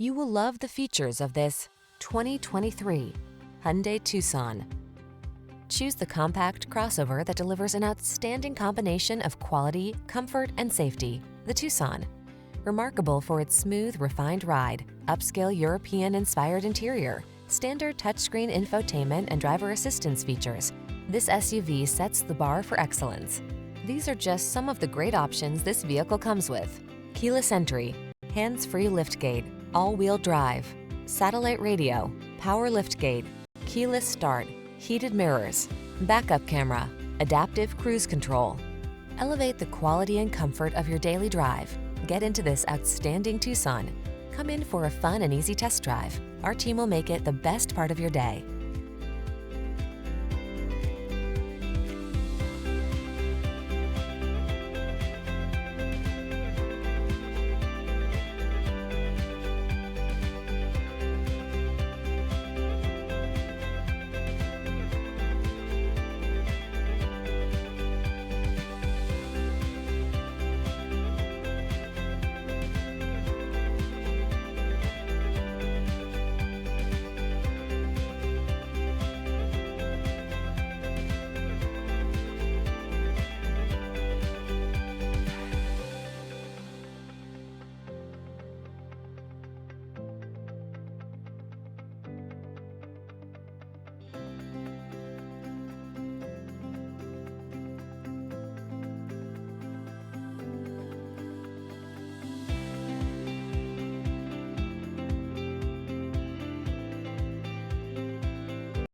You will love the features of this 2023 Hyundai Tucson. Choose the compact crossover that delivers an outstanding combination of quality, comfort, and safety. The Tucson. Remarkable for its smooth, refined ride, upscale European-inspired interior, standard touchscreen infotainment and driver assistance features, this SUV sets the bar for excellence. These are just some of the great options this vehicle comes with: keyless entry, hands-free liftgate, all-wheel drive, satellite radio, power liftgate, keyless start, heated mirrors, backup camera, adaptive cruise control. Elevate the quality and comfort of your daily drive. Get into this outstanding Tucson. Come in for a fun and easy test drive. Our team will make it the best part of your day.